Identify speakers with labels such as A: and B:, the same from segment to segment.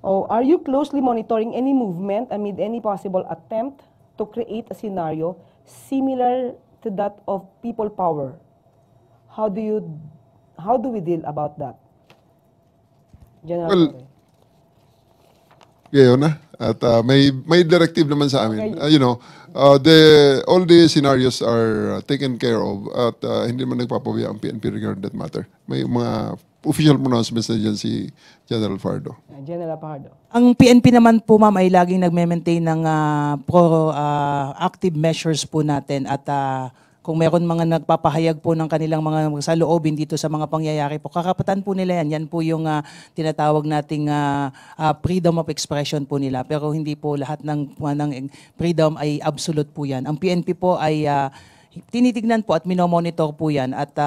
A: Oh, are you closely monitoring any movement amid any possible attempt to create a scenario similar to that of people power? How do we deal about that? General
B: Well,
A: Torre.
B: Ngayon na. At may directive naman sa amin.
A: Okay.
B: All the scenarios are taken care of at hindi man nagpapawiya ang PNP regarding that matter. May mga official pronouncements na dyan si General Fardo.
A: General Pardo.
C: Ang PNP naman po ma'am ay laging nagme-maintain ng proactive measures po natin at kung meron mga nagpapahayag po ng kanilang mga saloobin dito sa mga pangyayari po, kakapatan po nila yan. Yan po yung tinatawag nating freedom of expression po nila. Pero hindi po lahat ng freedom ay absolute po yan. Ang PNP po ay tinitignan po at minomonitor po yan at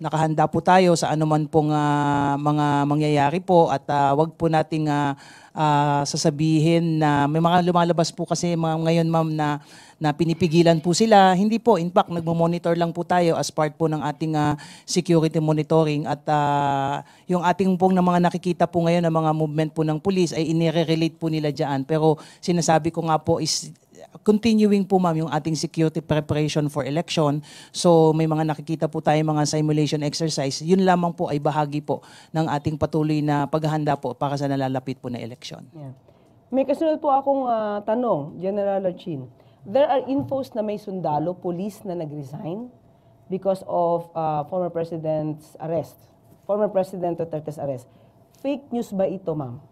C: nakahanda po tayo sa anuman pong mga mangyayari po at wag po nating sasabihin na may mga lumalabas po kasi ngayon ma'am na pinipigilan po sila. Hindi po, in fact, nagmo-monitor lang po tayo as part po ng ating security monitoring at yung ating pong na mga nakikita po ngayon ng mga movement po ng police ay inire-relate po nila dyan. Pero sinasabi ko nga po is continuing po ma'am yung ating security preparation for election. So may mga nakikita po tayo mga simulation exercise. Yun lamang po ay bahagi po ng ating patuloy na paghahanda po para sa nalalapit po na election.
A: Yeah. May kasunod po akong tanong, General Lachin. There are infos na may sundalo, police na nag-resign because of former President's arrest. Former President Duterte's arrest. Fake news ba ito, ma'am?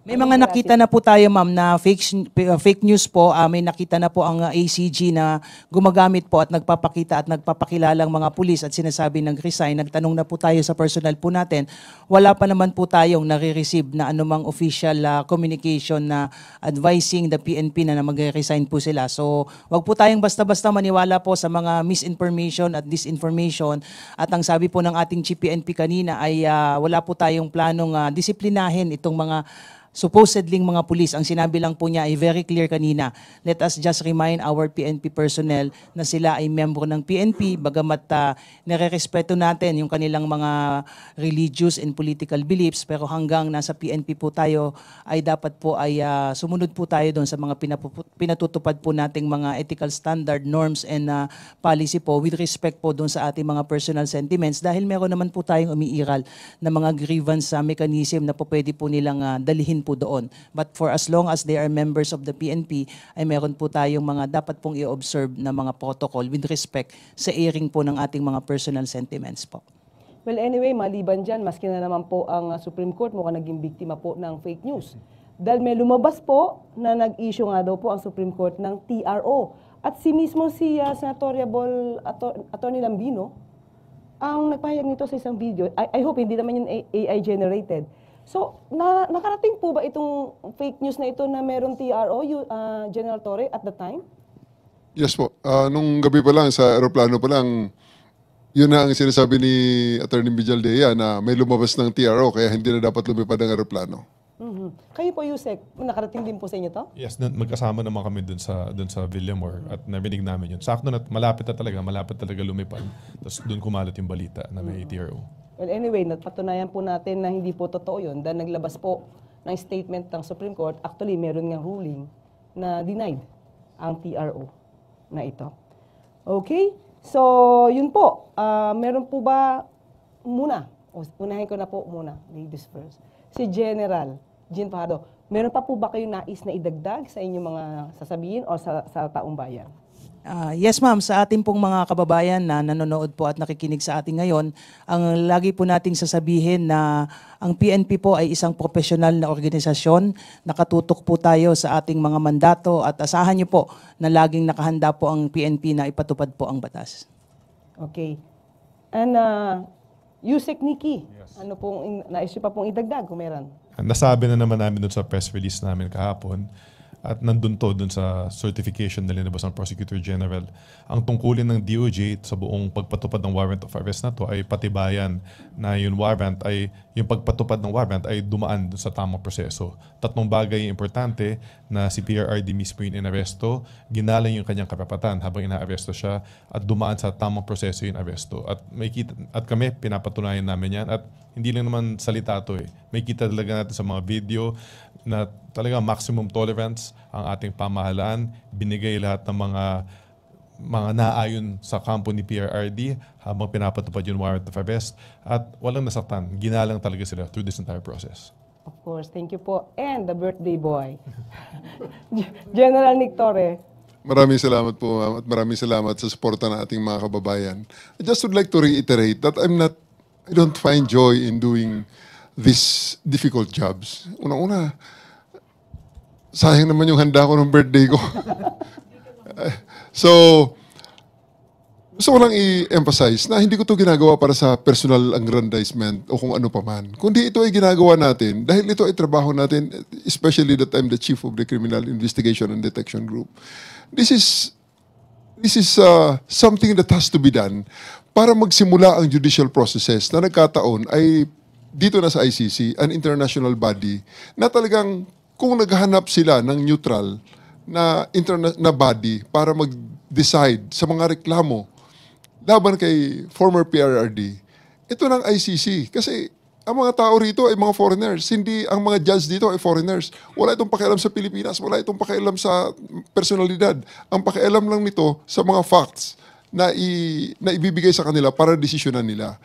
C: May mga nakita na po tayo ma'am na fake news po. May nakita na po ang ACG na gumagamit po at nagpapakita at nagpapakilalang mga pulis at sinasabi nag-resign. Nagtanong na po tayo sa personal po natin. Wala pa naman po tayong nare-receive na anumang official communication na advising the PNP na mag-resign po sila. So wag po tayong basta-basta maniwala po sa mga misinformation at disinformation. At ang sabi po ng ating Chief PNP kanina ay wala po tayong planong disiplinahin itong mga supposedly mga pulis. Ang sinabi lang po niya ay very clear kanina. Let us just remind our PNP personnel na sila ay membro ng PNP bagamat nire-respeto natin yung kanilang mga religious and political beliefs pero hanggang nasa PNP po tayo ay dapat po ay sumunod po tayo doon sa mga pinatutupad po nating mga ethical standard, norms and policy po with respect po doon sa ating mga personal sentiments dahil meron naman po tayong umiiral na mga grievance mechanism na po pwede po nilang dalihin po doon. But for as long as they are members of the PNP, ay meron po tayong mga dapat pong i-observe na mga protocol with respect sa airing po ng ating mga personal sentiments po.
A: Well, anyway, maliban dyan, maski na naman po ang Supreme Court mukhang naging biktima po ng fake news. Dahil may lumabas po na nag-issue nga daw po ang Supreme Court ng TRO. At mismo si Senatoriable Attorney Lambino ang nagpahayag nito sa isang video. I hope hindi naman yun AI generated. So, nakarating po ba itong fake news na ito na meron TRO, General Torre, at the time?
B: Yes po. Nung gabi pa lang, sa aeroplano pa lang, yun na ang sinasabi ni Attorney Vijaldea na may lumabas ng TRO kaya hindi na dapat lumipad ang aeroplano.
A: Mm-hmm. Kayo po, Yusek, nakarating din po sa inyo to?
D: Yes, magkasama naman kami dun sa Villamor at narinig namin yun. Sakto na malapit talaga lumipad. Tapos dun kumalat yung balita na may TRO.
A: Well, anyway, napatunayan po natin na hindi po totoo yun dahil naglabas po ng statement ng Supreme Court. Actually, meron ng ruling na denied ang TRO na ito. Okay? So, yun po. Meron po ba muna? Unahin ko na po muna. Ladies first. Si General Jean Fajardo, meron pa po ba kayong nais na idagdag sa inyong mga sasabihin o sa taong bayan?
C: Yes ma'am, sa ating pong mga kababayan na nanonood po at nakikinig sa atin ngayon, ang lagi po nating sasabihin na ang PNP po ay isang profesional na organisasyon. Nakatutok po tayo sa ating mga mandato at asahan niyo po na laging nakahanda po ang PNP na ipatupad po ang batas.
A: Okay. And Yusek Nikki,
D: Yes.
A: ano pong nais niyo pa pong idagdag kung meron?
D: Nasabi na naman namin dun sa press release namin kahapon. at nandun to dun sa certification na linabas ng Prosecutor General. Ang tungkulin ng DOJ sa buong pagpatupad ng warrant of arrest na to ay patibayan na yung pagpatupad ng warrant ay dumaan dun sa tamang proseso. Tatlong bagay yung importante na si PRRD mismo yung inaresto, ginalang yung kanyang karapatan habang inaaresto siya at dumaan sa tamang proseso yung aresto. At kami pinapatunayan namin yan at hindi lang naman salita to eh. May kita talaga natin sa mga video na talaga maximum tolerance ang ating pamahalaan. Binigay lahat ng mga naayon sa kampo ni PRRD habang pinapatupad yung warrant of arrest at walang nasaktan. Ginalang talaga sila through this entire process.
A: Of course, thank you po. And the birthday boy, General Nick Torre.
B: Maraming salamat po, ma'am, at maraming salamat sa suporta ng ating mga kababayan. I just would like to reiterate that I don't find joy in doing these difficult jobs. Una-una, sayang naman yung handa ko ng birthday ko. So, gusto ko lang i-emphasize na hindi ko ito ginagawa para sa personal aggrandizement o kung ano pa man. Kundi ito ay ginagawa natin dahil ito ay trabaho natin, especially that I'm the chief of the Criminal Investigation and Detection Group. This is something that has to be done para magsimula ang judicial processes na nagkataon ay dito na sa ICC, an international body, na talagang kung naghahanap sila ng neutral na body para mag-decide sa mga reklamo laban kay former PRRD, ito ng ICC. Kasi ang mga tao rito ay mga foreigners. Hindi ang mga judge dito ay foreigners. Wala itong pakialam sa Pilipinas. Wala itong pakialam sa personalidad. Ang pakialam lang nito sa mga facts na ibibigay sa kanila para desisyonan nila.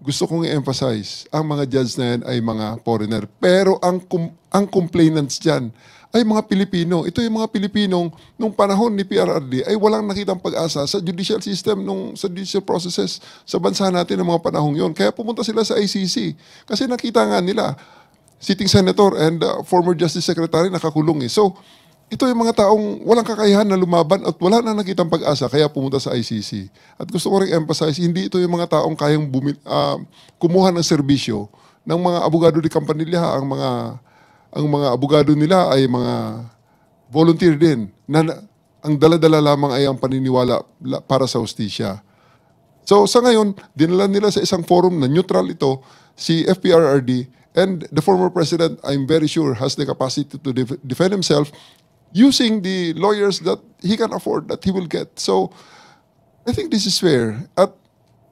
B: Gusto kong i-emphasize, ang mga judge na yan ay mga foreigner. Pero ang complainants dyan ay mga Pilipino. Ito yung mga Pilipinong nung panahon ni PRRD ay walang nakitang pag-asa sa judicial system, sa judicial processes sa bansa natin ng mga panahong yon. Kaya pumunta sila sa ICC. Kasi nakita nga nila, sitting senator and former justice secretary nakakulong eh. So, ito yung mga taong walang kakayahan na lumaban at wala na nakitang pag-asa kaya pumunta sa ICC. At gusto ko rin emphasize, hindi ito yung mga taong kayang kumuha ng serbisyo ng mga abogado di Campanilla. Ang mga abogado nila ay mga volunteer din na ang dala-dala lamang ay ang paniniwala para sa hustisya. So sa ngayon, dinala nila sa isang forum na neutral ito, si FPRRD, and the former president, I'm very sure, has the capacity to defend himself using the lawyers that he can afford, that he will get. So, I think this is fair. At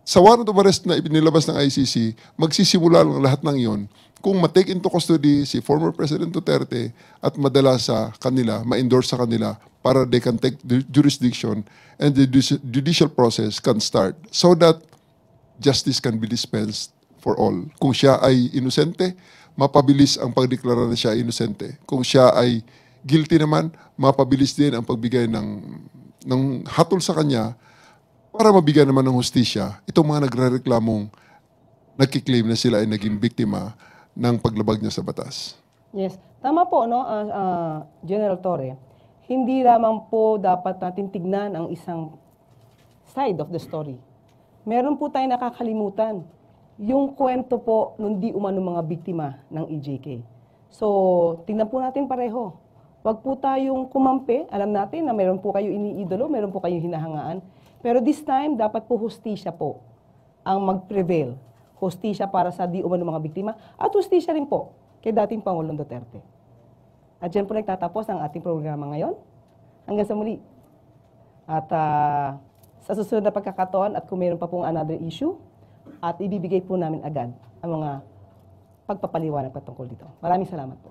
B: sa warrant of arrest na ipinilabas ng ICC, magsisimula lang lahat ng iyon kung ma-take into custody si former President Duterte at madala sa kanila, ma-endorse sa kanila para they can take the jurisdiction and the judicial process can start so that justice can be dispensed for all. Kung siya ay inosente, mapabilis ang pagdeklara na siya ay inosente. Kung siya ay guilty naman, mapabilis din ang pagbigay ng hatol sa kanya para mabigyan naman ng hustisya itong mga nagrereklamong nagkiklaim na sila ay naging biktima ng paglabag niya sa batas.
A: Yes. Tama po, no, General Torre. Hindi lamang po dapat natin tignan ang isang side of the story. Meron po tayong nakakalimutan. Yung kwento po nung di umano mga biktima ng EJK. So, tignan po natin pareho. Huwag po tayong kumampi. Alam natin na meron po kayo iniidolo, meron po kayong hinahangaan. Pero this time, dapat po hustisya po ang mag-prevail. Hustisya para sa di umano mga biktima at hustisya rin po kay dating Pangulong Duterte. At dyan po nagtatapos ang ating programa ngayon. Hanggang sa muli. At sa susunod na pagkakataon at kung meron pa pong another issue, at ibibigay po namin agad ang mga pagpapaliwanag patungkol dito. Maraming salamat po.